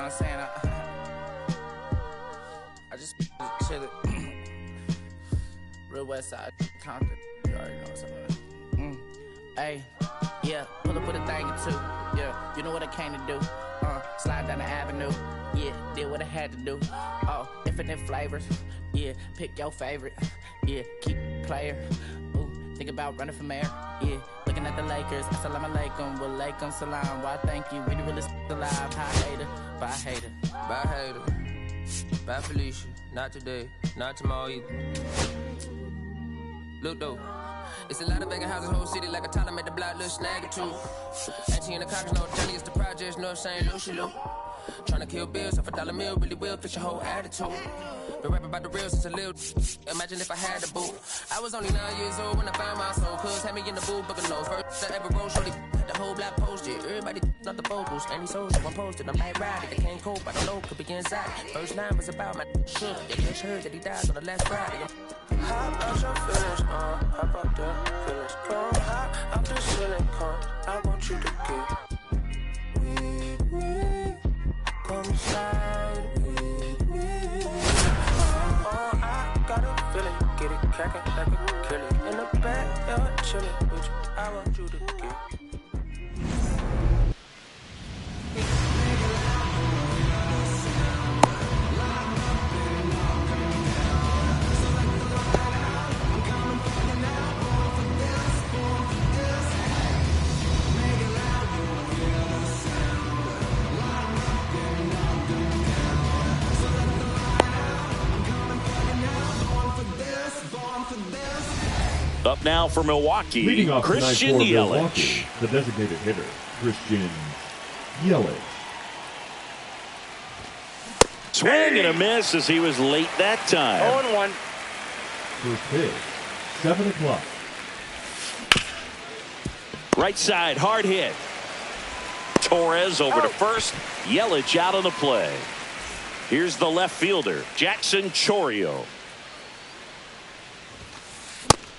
what I'm saying? I just chillin'. Real West Side, Compton. You already know what's up. Hey, yeah, pull up with a thing or two. Yeah, you know what I came to do. Slide down the avenue. Yeah, did what I had to do. Oh, infinite flavors. Yeah, pick your favorite. Yeah, keep player. Ooh, think about running for mayor. Yeah, looking at the Lakers. Assalamu alaikum, wa alaikum salam. Why thank you, really alive. Bye hater, bye hater. Bye hater, bye Felicia. Not today, not tomorrow either. Look though, it's a lot of vacant houses, whole city like a toddler made the block little snag or two. Auntie in the cops, no Johnny, it's the projects, no St. Lucia. Tryna kill bills off $1 meal, really will fix your whole attitude. Been rapping about the real since a little. Imagine if I had a boo. I was only 9 years old when I found my soul. Cuz had me in the booth, booking no first I ever wrote. Shorty the whole block posted. Everybody not the vocals. And these souls one posted. I'm like riding, they can't cope. I don't know, could be inside. First line was about my shook. They just heard that he died on the last Friday. How about your feelings, how about the feelings? Come high out the ceiling, come. I want you to get come slide with me. I got a feeling, get it crackin' like a kill it. In the back, yeah, chillin' with you. I want you to get. Up now for Milwaukee, Leading off Christian Milwaukee, Yelich. the designated hitter, Christian Yelich. Swing and a miss as he was late that time. 0-1. First pitch, 7 o'clock. Right side, hard hit. Torres over to first. Yelich out on the play. Here's the left fielder, Jackson Chourio.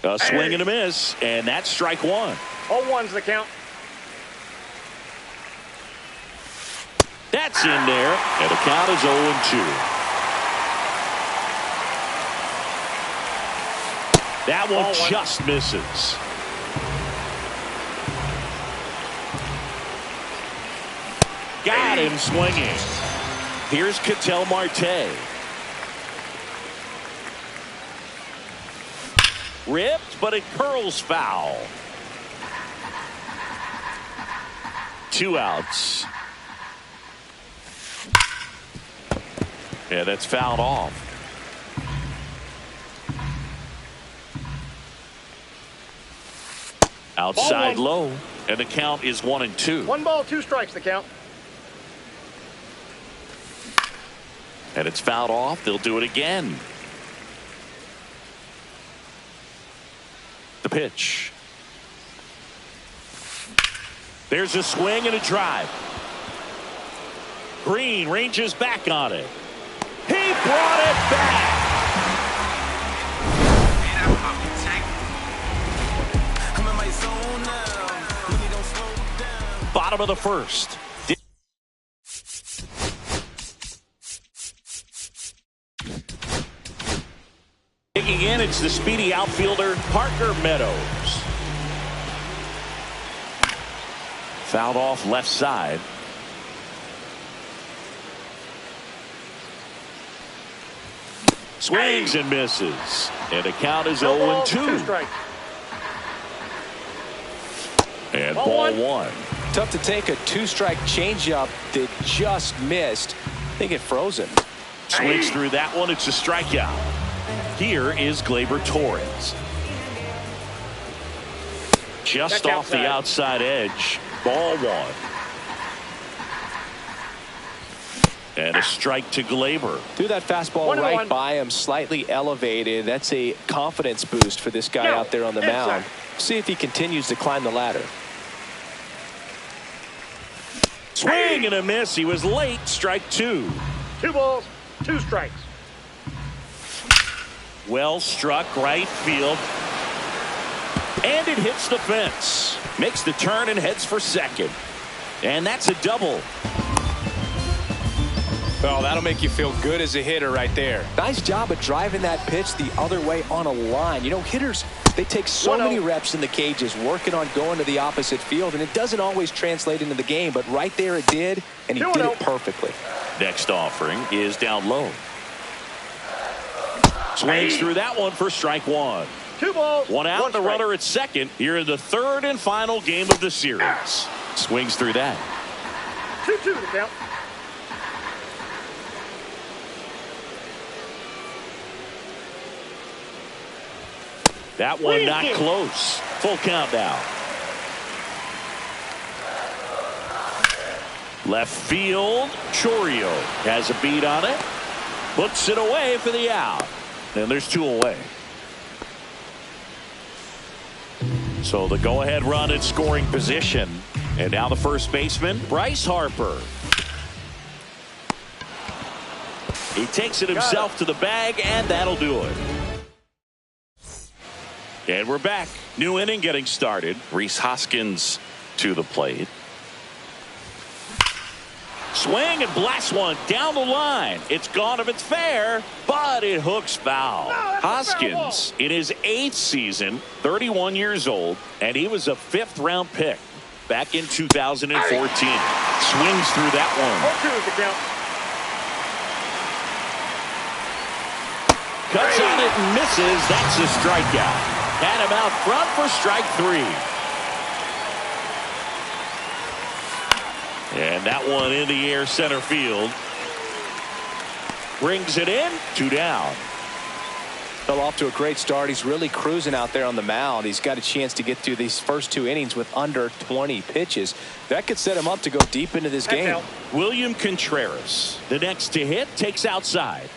A swing and a miss, and that's strike one. 0-1's the count. That's in there, and the count is 0-2. That one just misses. Got him swinging. Here's Ketel Marte. Ripped, but it curls foul. 2 outs. Yeah, that's fouled off. Outside low, and the count is 1-2. 1 ball, 2 strikes, the count. And it's fouled off. They'll do it again. The pitch. There's a swing and a drive. Green ranges back on it. He brought it back. Bottom of the first. Digging in, it's the speedy outfielder Parker Meadows. Fouled off left side. Swings and misses. And the count is 0-2. 2 strikes. And ball one. Tough to take a 2-strike changeup that just missed. I think it froze him. Swings through that one. It's a strikeout. Here is Gleyber Torres. Just That's off the outside edge. Ball one. And a strike to Gleyber. Threw that fastball right by him, slightly elevated. That's a confidence boost for this guy out there on the mound. See if he continues to climb the ladder. Swing and a miss. He was late. Strike 2. 2 balls, 2 strikes. Well struck right field. And it hits the fence. Makes the turn and heads for second. And that's a double. Well, that'll make you feel good as a hitter right there. Nice job of driving that pitch the other way on a line. You know, hitters, they take so many reps in the cages working on going to the opposite field, and it doesn't always translate into the game, but right there it did, and he did it perfectly. Next offering is down low. Swings through that one for strike one. 2 balls. One out, the runner at second. Here in the third and final game of the series. Swings through that. 2-2 the count. That one not close. Full count now. Left field, Chourio has a beat on it. Puts it away for the out. And there's 2 away. So the go-ahead run in scoring position. And now the first baseman, Bryce Harper. He takes it himself to the bag, and that'll do it. And we're back. New inning getting started. Rhys Hoskins to the plate. Swing and blast one down the line. It's gone if it's fair, but it hooks foul. Hoskins in his 8th season, 31 years old, and he was a 5th-round pick back in 2014. Swings through that one. 0-2 the count. Cuts on it and misses. That's a strikeout. Had him out front for strike 3. And that one in the air center field. Brings it in. 2 down. Fell off to a great start. He's really cruising out there on the mound. He's got a chance to get through these first 2 innings with under 20 pitches. That could set him up to go deep into this game. William Contreras, the next to hit, takes outside.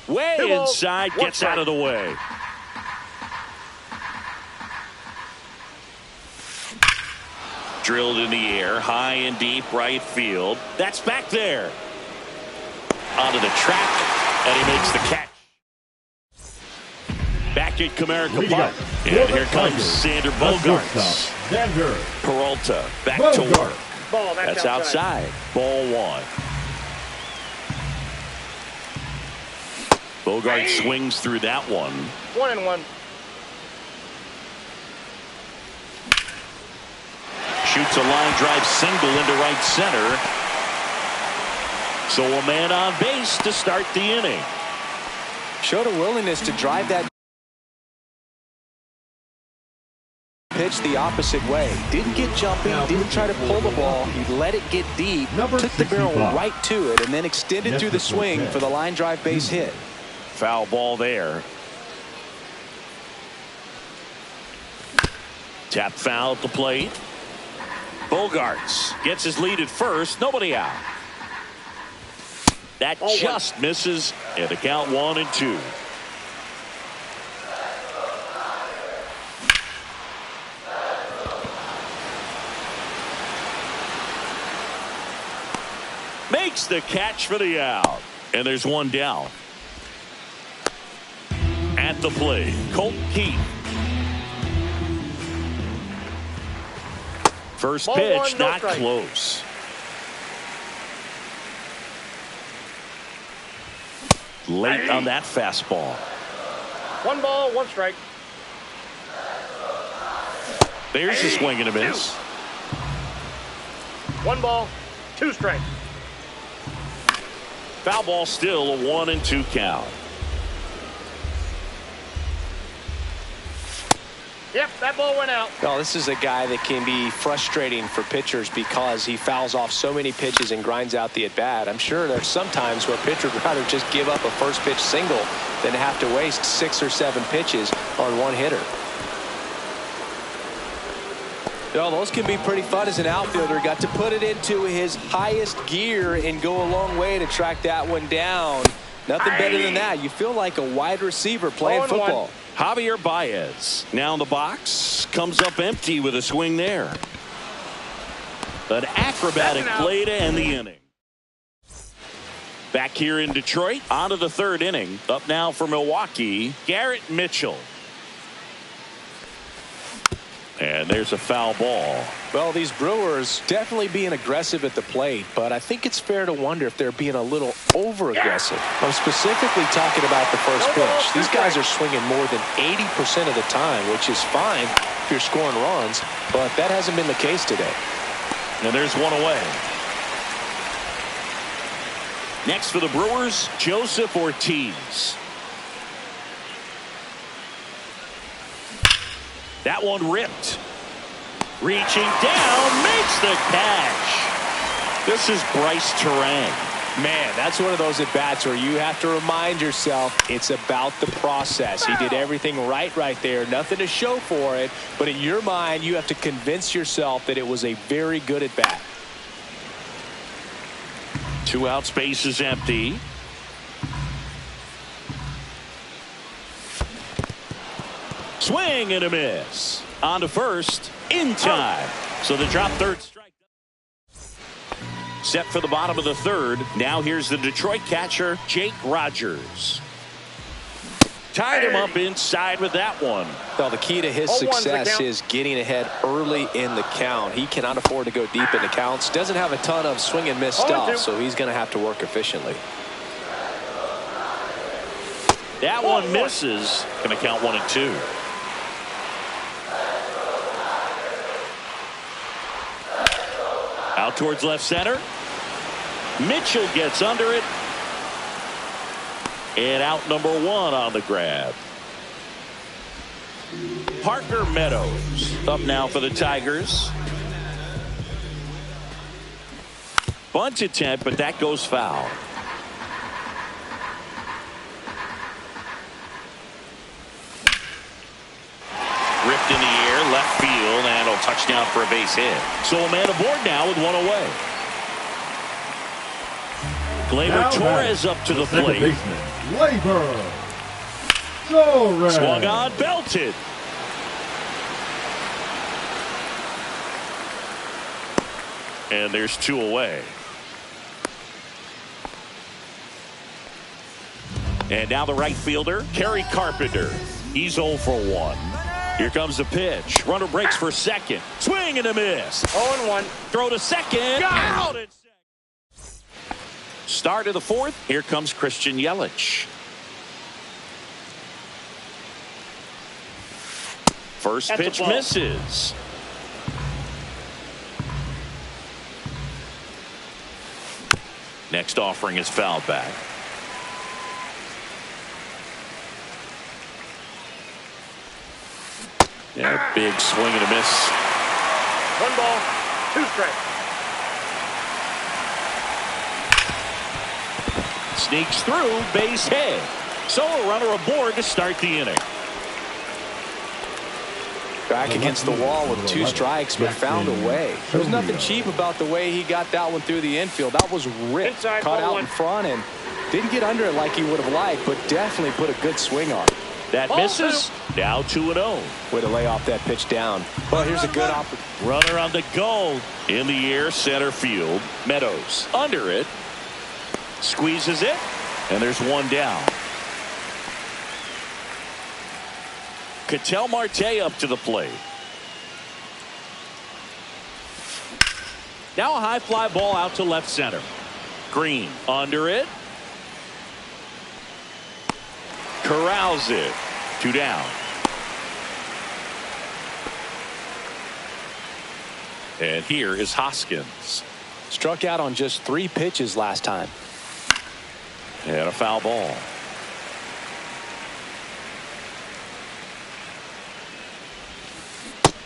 Way inside, gets out of the way. Drilled in the air, high and deep right field. That's back there. Onto the track, and he makes the catch. Back at Comerica Park. And here comes Sander Bogaerts. Peralta back to work. Ball, that's outside. Ball 1. Bogaerts swings through that one. 1-1. Shoots a line drive single into right center. So a man on base to start the inning. Showed a willingness to drive that pitch the opposite way. Didn't get jumping, didn't try to pull the ball. He let it get deep, took the barrel right to it, and then extended through the swing for the line drive base hit. Foul ball there. Tap foul at the plate. Bogaerts gets his lead at first. Nobody out. That just misses. And the count 1-2. Makes the catch for the out. And there's 1 down. At the plate, Colt Keith. First pitch, not close. Late on that fastball. 1 ball, 1 strike. There's a swing and a miss. 1 ball, 2 strikes. Foul ball, still a 1-2 count. Yep, that ball went out. Well, this is a guy that can be frustrating for pitchers because he fouls off so many pitches and grinds out the at-bat. I'm sure there's some times where pitchers would rather just give up a first pitch single than have to waste 6 or 7 pitches on 1 hitter. Well, those can be pretty fun as an outfielder. Got to put it into his highest gear and go a long way to track that one down. Nothing better than that. You feel like a wide receiver playing football. Javier Baez now in the box, comes up empty with a swing there. An acrobatic play to end the inning. Back here in Detroit, on to the third inning. Up now for Milwaukee, Garrett Mitchell. And there's a foul ball. Well, these Brewers definitely being aggressive at the plate, but I think it's fair to wonder if they're being a little over-aggressive. I'm specifically talking about the first pitch. These guys are swinging more than 80% of the time, which is fine if you're scoring runs, but that hasn't been the case today. And there's one away. Next for the Brewers, Joseph Ortiz. That one ripped. Reaching down, makes the catch. This is Bryce Terang. Man, that's one of those at-bats where you have to remind yourself it's about the process. He did everything right there. Nothing to show for it. But in your mind, you have to convince yourself that it was a very good at-bat. 2 out, space is empty. Swing and a miss. On to first, in time. So the drop third strike. Set for the bottom of the third. Now here's the Detroit catcher, Jake Rogers. Tied him up inside with that one. Well, the key to his success is getting ahead early in the count. He cannot afford to go deep in the counts. Doesn't have a ton of swing and miss stuff, so he's going to have to work efficiently. That one misses. Going to count 1 and 2. Out towards left center. Mitchell gets under it. And out number 1 on the grab. Parker Meadows up now for the Tigers. Bunt attempt, but that goes foul. Ripped in the air, left field, and a touchdown for a base hit. So a man aboard now with 1 away. Gleyber Torres up to the plate. Gleyber Torres. Swung on, belted. And there's 2 away. And now the right fielder, Kerry Carpenter. He's 0 for 1. Here comes the pitch. Runner breaks for second. Swing and a miss. 0-1. Throw to second. Out at second. Start of the 4th. Here comes Christian Yelich. First pitch misses. Next offering is fouled back. Yeah, big swing and a miss. 1 ball, 2 strikes. Sneaks through, base hit. So a runner aboard to start the inning. Back against the wall with 2 strikes, but found a way. There's nothing cheap about the way he got that one through the infield. That was ripped, caught out in front, and didn't get under it like he would have liked, but definitely put a good swing on it. That misses. Now 2-0. Way to lay off that pitch down. Well, here's a good opportunity. Runner on the goal. In the air, center field. Meadows under it. Squeezes it. And there's 1 down. Ketel Marte up to the plate. Now a high fly ball out to left center. Green under it. Corrals it. 2 down. And here is Hoskins. Struck out on just 3 pitches last time. And a foul ball.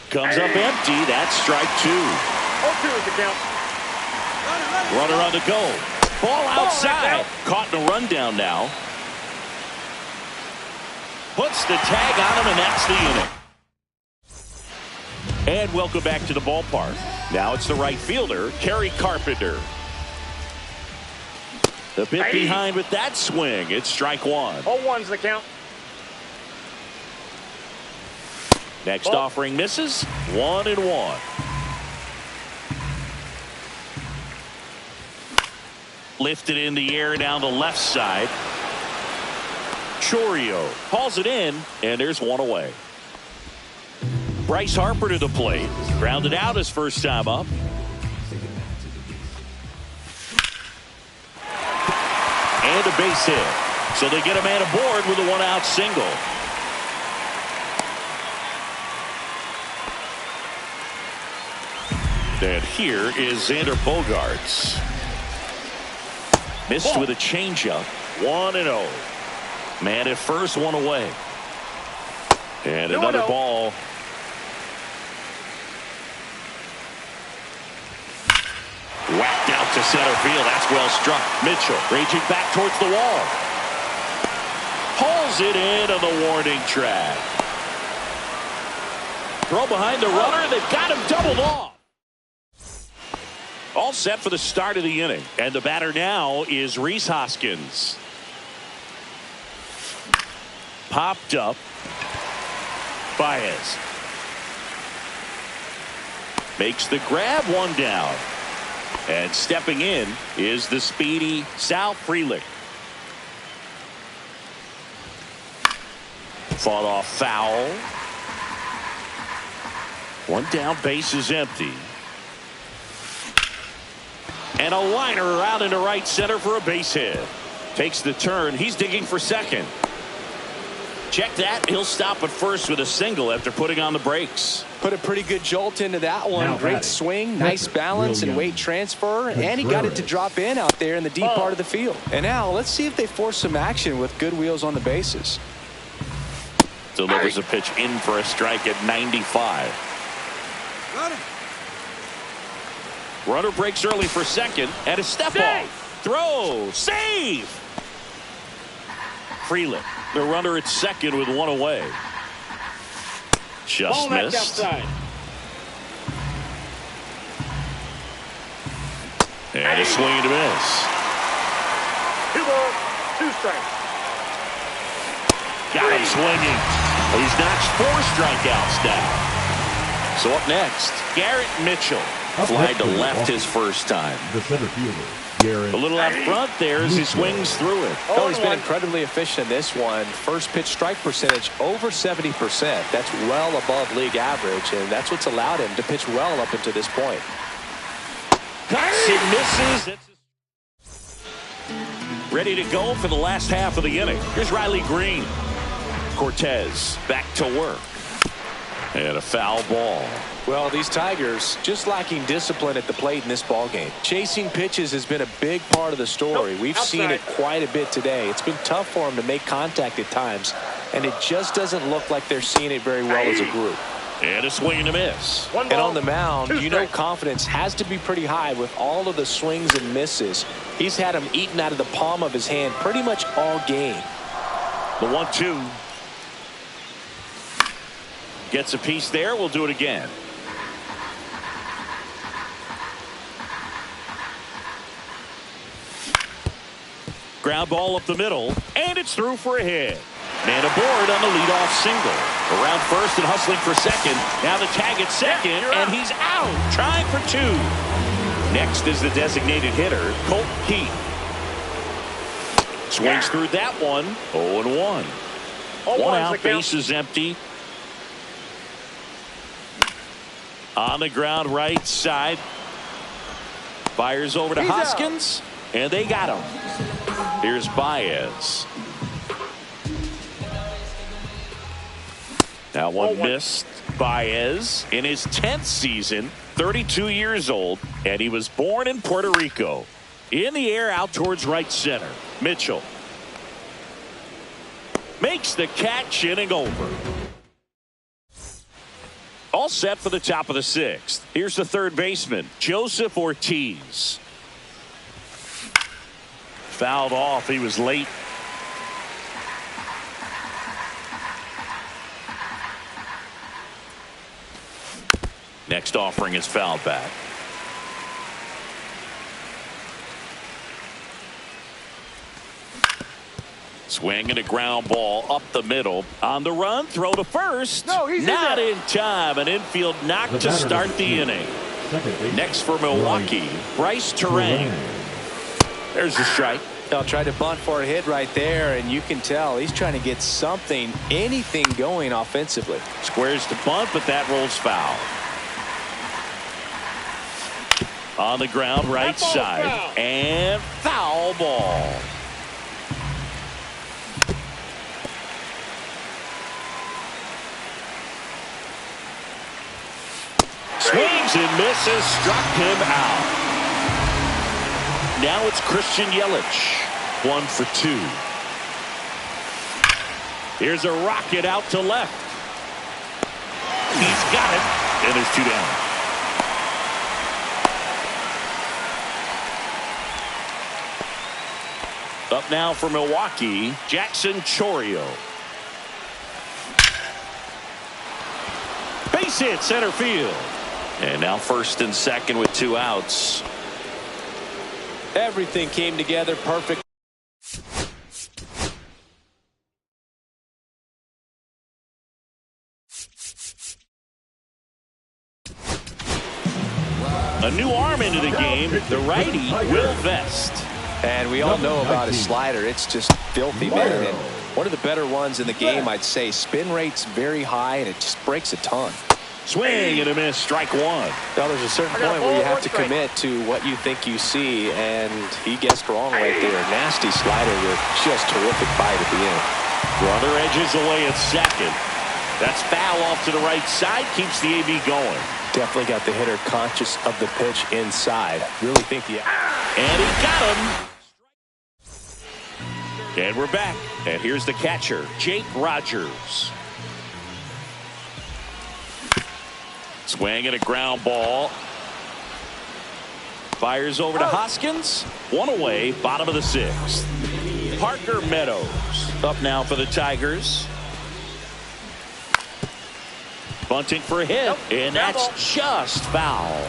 Comes up empty. That's strike 2. 0-2 is the count. Runner on the goal. Ball outside. Caught in a rundown now. Puts the tag on him, and that's the inning. And welcome back to the ballpark. Now it's the right fielder, Kerry Carpenter. The bit behind with that swing. It's strike 1. 0-1's the count. Next offering misses. 1-1. Lifted in the air down the left side. Chourio hauls it in, and there's one away. Bryce Harper to the plate. Grounded out his first time up. And a base hit. So they get a man aboard with a one-out single. And here is Xander Bogaerts. Missed with a changeup. 1-0. Man at first, one away. And another ball. Whacked out to center field. That's well struck. Mitchell raging back towards the wall. Pulls it in on the warning track. Throw behind the runner. They've got him doubled off. All set for the start of the inning. And the batter now is Rhys Hoskins. Popped up. Baez. Makes the grab, one down. And stepping in is the speedy Sal Frelick. Fought off foul. One down, base is empty. And a liner out into right center for a base hit. Takes the turn. He's digging for second. Check that. He'll stop at first with a single after putting on the brakes. Put a pretty good jolt into that one. Great swing, nice balance and weight transfer. And he got it to drop in out there in the deep part of the field. And now let's see if they force some action with good wheels on the bases. Delivers a pitch in for a strike at 95. Runner breaks early for second, and a step off. Throw. Save. Frelick, the runner at second with one away. Just missed. And a swing and a miss. 2 balls, 2 strikes. Got him swinging. He's notched 4 strikeouts now. So up next, Garrett Mitchell. Fly to left his first time. The center fielder, Garrett. A little out front there as he swings through it. Oh, he's been incredibly efficient in this one. First pitch strike percentage over 70%. That's well above league average, and that's what's allowed him to pitch well up until this point. Cuts and misses. Ready to go for the last half of the inning. Here's Riley Green. Cortez back to work. And a foul ball. Well, these Tigers just lacking discipline at the plate in this ball game. Chasing pitches has been a big part of the story. We've seen it quite a bit today. It's been tough for them to make contact at times, and it just doesn't look like they're seeing it very well as a group. And a swing and a miss. And on the mound, you know confidence has to be pretty high with all of the swings and misses. He's had them eaten out of the palm of his hand pretty much all game. The 1-2. Gets a piece there. We'll do it again. Ground ball up the middle, and it's through for a hit. Man aboard on the leadoff single. Around first and hustling for second. Now the tag at second, and he's out, trying for 2. Next is the designated hitter, Colt Heath. Swings through that one. 0-1. One out, base is empty. On the ground right side. Fires over to Hoskins, and they got him. Here's Baez. Now one missed. Baez in his 10th season, 32 years old, and he was born in Puerto Rico. In the air out towards right center. Mitchell makes the catch, inning over. All set for the top of the 6th. Here's the third baseman, Joseph Ortiz. Fouled off. He was late. Next offering is fouled back. Swing and a ground ball up the middle. On the run, throw to first. No, he's not in time. An infield knock to start the inning. Next for Milwaukee, Bryce Terang. There's the strike. They'll try to bunt for a hit right there, and you can tell he's trying to get something, anything going offensively. Squares to bunt, but that rolls foul. On the ground, right side, foul. And foul ball. Swings and misses, struck him out. Now it's Christian Yelich, 1 for 2. Here's a rocket out to left. He's got it, and there's 2 down. Up now for Milwaukee, Jackson Chourio. Base hit center field. And now first and second with 2 outs. Everything came together perfect. A new arm into the game, the righty Will Vest. And we all know about his slider. It's just filthy, man. And one of the better ones in the game, I'd say. Spin rate's very high, and it just breaks a ton. Swing and a miss, strike 1. Now, there's a certain point where you have to commit to what you think you see, and he guessed wrong right there. Nasty slider with just terrific bite at the end. Runner edges away at second. That's foul off to the right side, keeps the AB going. Definitely got the hitter conscious of the pitch inside. Really think the... And he got him. And we're back. And here's the catcher, Jake Rogers. Swing and a ground ball. Fires over to Hoskins. 1 away, bottom of the 6th. Parker Meadows up now for the Tigers. Bunting for a hit, and that's just foul.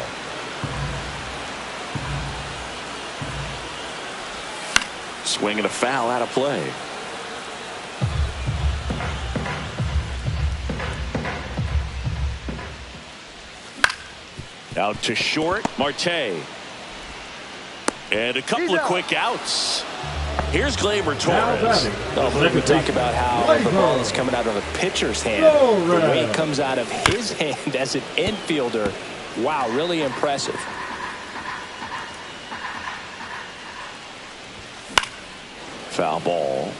Swing and a foul out of play. Out to short, Marte. And a couple of quick outs. Here's Gleyber Torres. We talk about how the ball is coming out of a pitcher's hand. The way it comes out of his hand as an infielder. Wow, really impressive. Foul ball.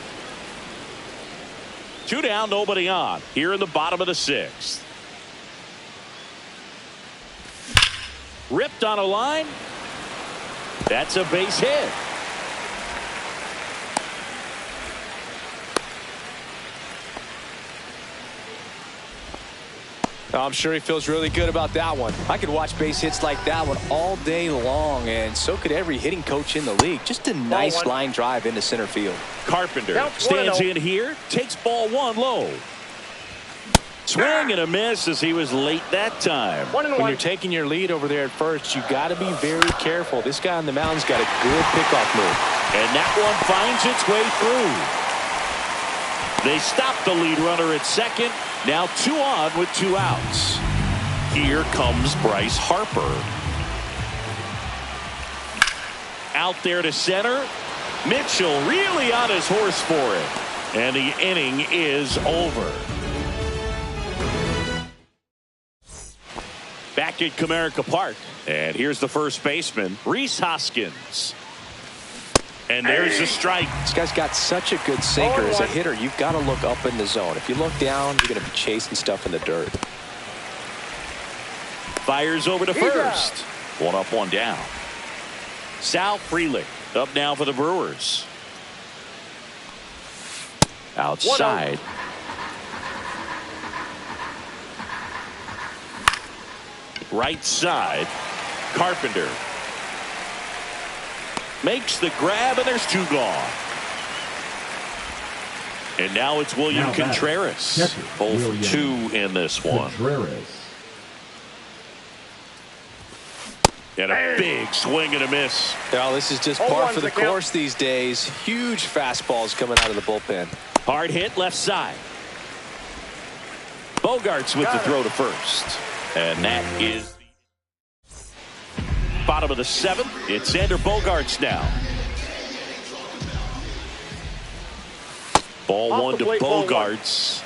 2 down, nobody on. Here in the bottom of the 6th. Ripped on a line. That's a base hit. I'm sure he feels really good about that one. I could watch base hits like that one all day long, and so could every hitting coach in the league. Just a nice line drive into center field. Carpenter stands in here, takes ball 1 low. Swing and a miss as he was late that time. When you're taking your lead over there at first, you got to be very careful. This guy on the mound's got a good pickoff move. And that one finds its way through. They stop the lead runner at second. Now 2 on with 2 outs. Here comes Bryce Harper. Out there to center. Mitchell really on his horse for it. And the inning is over. Back at Comerica Park. And here's the first baseman, Rhys Hoskins. And there's the strike. This guy's got such a good sinker. As a hitter, you've got to look up in the zone. If you look down, you're going to be chasing stuff in the dirt. Fires over to first. 1 up, 1 down. Sal Frelick up now for the Brewers. Outside. Right side. Carpenter. Makes the grab, and there's 2 gone. And now it's William Contreras. 0 for 2 in this one. And a big swing and a miss. Well, this is just par for the course these days. Huge fastballs coming out of the bullpen. Hard hit left side. Bogarts with the throw to first. And that is the bottom of the 7th. It's Xander Bogaerts now. Ball Off one the to plate, ball one. Bogarts.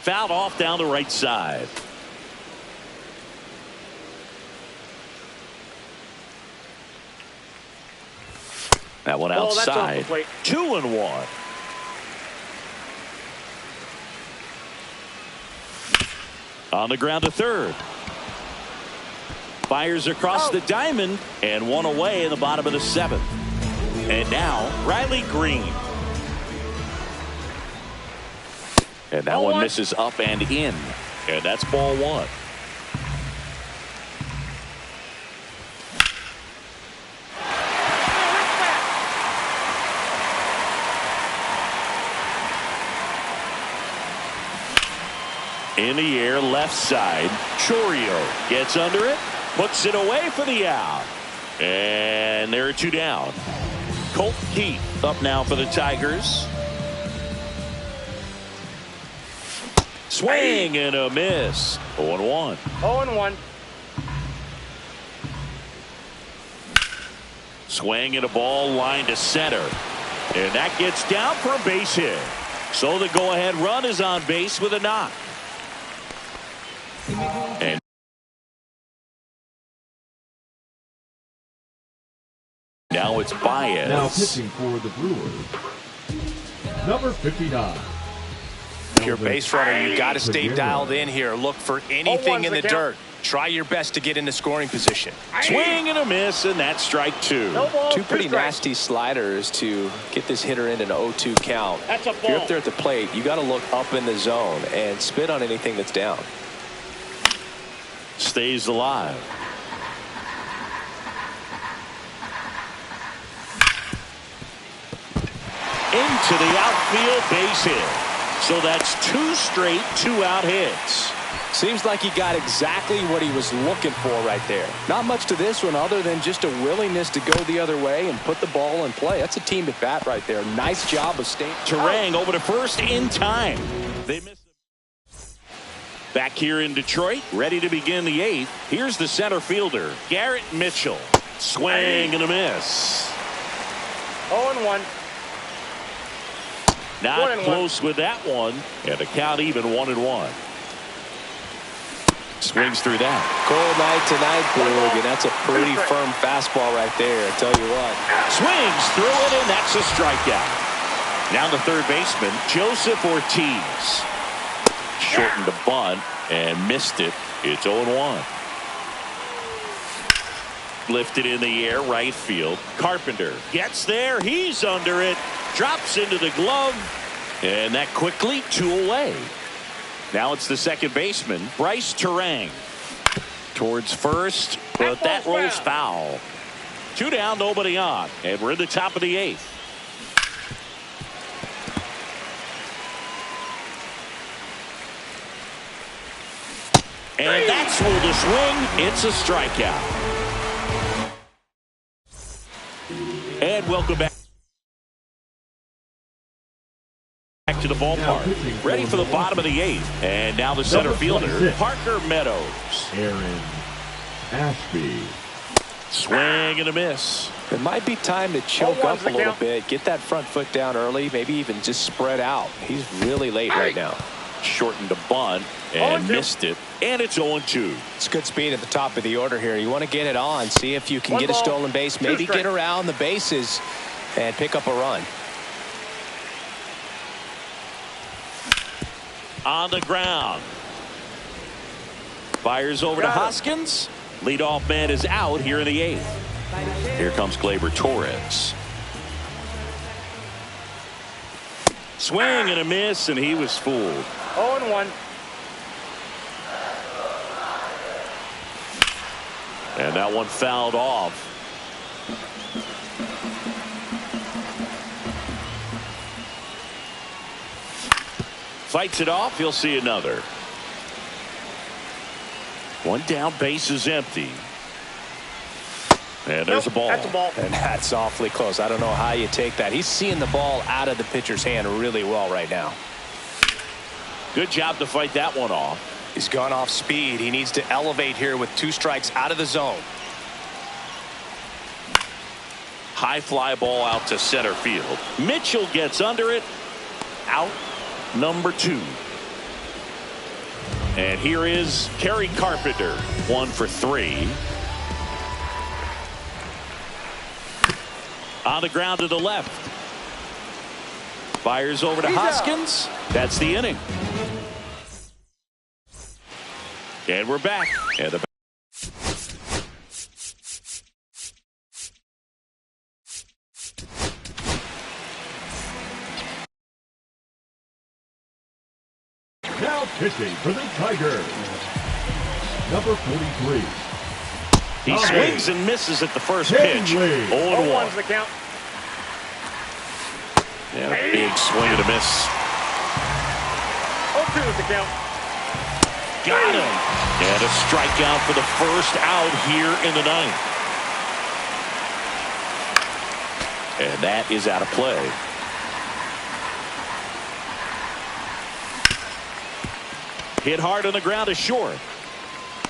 Fouled off down the right side. That one Ball, that's off the outside. plate. 2-1. On the ground to third. Fires across the diamond and one away in the bottom of the seventh. And now Riley Green. And that one misses up and in. And that's ball one. In the air, left side. Chorio gets under it, puts it away for the out. And there are two down. Colt Keith up now for the Tigers. Swing and a miss. 0-1. 0-1. Swing and a ball line to center. And that gets down for a base hit. So the go-ahead run is on base with a knock. And now it's Baez. Now pitching for the Brewers, number 59. If you're a base runner, you got to stay dialed in here. Look for anything in the dirt. Try your best to get into scoring position. Swing and a miss, and that's strike two. No ball, Two pretty strikes. nasty sliders to get this hitter into an 0-2 count. That's a If you're ball. up there at the plate, you got to look up in the zone and spit on anything that's down. Stays alive. Into the outfield, base hit. So that's two straight two-out hits. Seems like he got exactly what he was looking for right there. Not much to this one other than just a willingness to go the other way and put the ball in play. That's a team at bat right there. Nice job of staying. Terang over to first in time. They missed. Back here in Detroit, ready to begin the eighth. Here's the center fielder, Garrett Mitchell. Swing and a miss. 0-1. Not 1-1. close with that one. And the count even 1-1. Swings through that. Cold night tonight, Boog, and that's a pretty firm fastball right there. I tell you what. Swings through it, and that's a strikeout. Now the third baseman, Joseph Ortiz. Shortened the bunt and missed it. It's 0-1. Lifted in the air, right field. Carpenter gets there. He's under it. Drops into the glove. And that quickly, two away. Now it's the second baseman, Bryce Terang. Towards first, but that rolls foul. Two down, nobody on. And we're in the top of the eighth. And that's with the swing. It's a strikeout. And welcome back to the ballpark. Ready for the bottom of the eighth. And now the center fielder, Parker Meadows. Aaron Ashby. Swing and a miss. It might be time to choke up a little bit. Get that front foot down early. Maybe even just spread out. He's really late right now. Shortened the bunt and missed it. And it's 0-2. It's good speed at the top of the order here. You want to get it on. See if you can get a stolen base. Maybe get around the bases and pick up a run. On the ground. Fires over to Hoskins. Leadoff man is out here in the eighth. Here comes Gleyber Torres. Swing and a miss, and he was fooled. 0-1. And that one fouled off. Fights it off. He'll see another. One down, base is empty. And there's a ball. That's a ball. And that's awfully close. I don't know how you take that. He's seeing the ball out of the pitcher's hand really well right now. Good job to fight that one off. He's gone off speed. He needs to elevate here with two strikes out of the zone. High fly ball out to center field. Mitchell gets under it. Out number 2. And here is Kerry Carpenter, 1 for 3. On the ground to the left. Fires over to Hoskins. That's the inning. And we're back. And the Now pitching for the Tigers, number 43. He swings and misses at the first pitch. 0-1. The count. And a big swing and a miss. 0-2 is the count. Got him. And a strikeout for the first out here in the 9th. And that is out of play. Hit hard on the ground to short.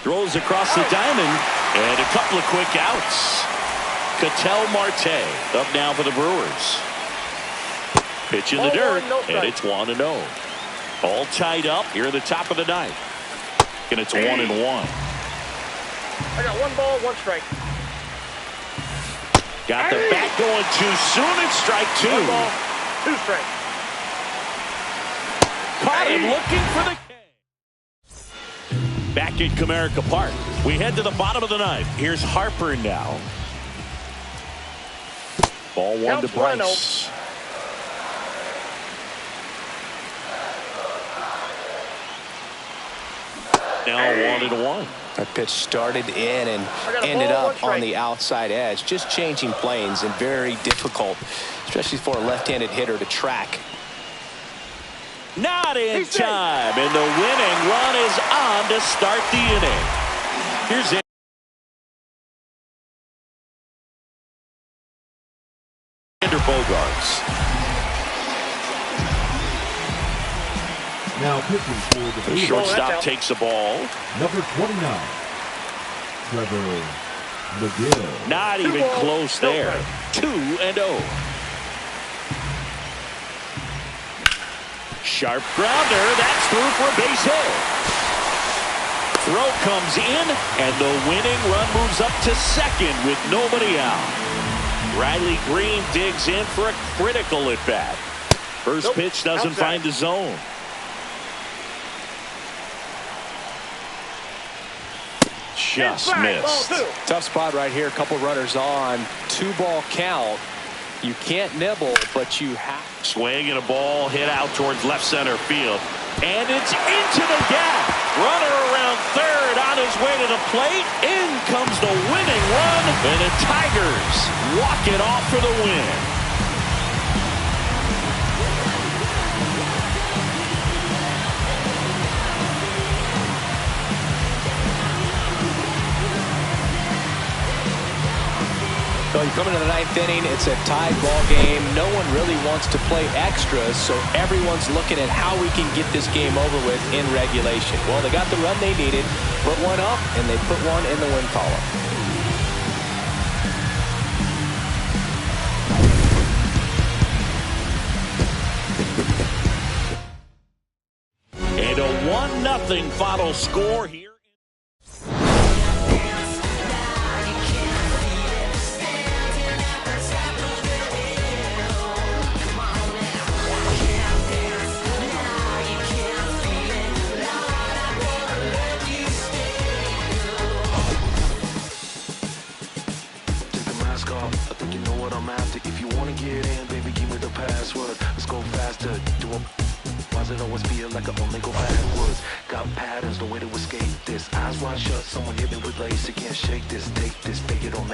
Throws across the diamond. And a couple of quick outs. Ketel Marte up now for the Brewers. Pitch in the dirt. And it's 1-0. All tied up here in the top of the 9th. And it's 1-1. I got 1 ball, 1 strike. Got the bat going too soon. It's strike 2. 1 ball, 2 strikes. Caught him looking for the K. Back at Comerica Park. We head to the bottom of the 9th. Here's Harper now. Ball 1 to Bryce. Now 1-1. That pitch started in and ended up on the outside edge. Just changing planes and very difficult, especially for a left-handed hitter to track. Not in time, and the winning run is on to start the inning. Here's it. Bogarts. Now pitching for the Brewers, Shortstop takes the ball. number 29. Trevor McGill. Not even close there. 2-0. Sharp grounder. That's through for a base hit. Throw comes in, and the winning run moves up to second with nobody out. Riley Green digs in for a critical at bat. First pitch doesn't find the zone. Just missed. Tough spot right here. A couple runners on. 2-ball count. You can't nibble, but you have. Swing and a ball hit out towards left center field. And it's into the gap. Runner around third on his way to the plate. In comes the winning run. And the Tigers walk it off for the win. So you come into the 9th inning, it's a tied ball game. No one really wants to play extras, so everyone's looking at how we can get this game over with in regulation. Well, they got the run they needed, put one up, and they put one in the win column. And a 1-0 final score here. I think you know what I'm after. If you wanna get in, baby, give me the password. Let's go faster. Why does it always feel like I only go backwards? Got patterns, no way to escape this. Eyes wide shut, someone hit me with lace. You can't shake this, take this, fake it or make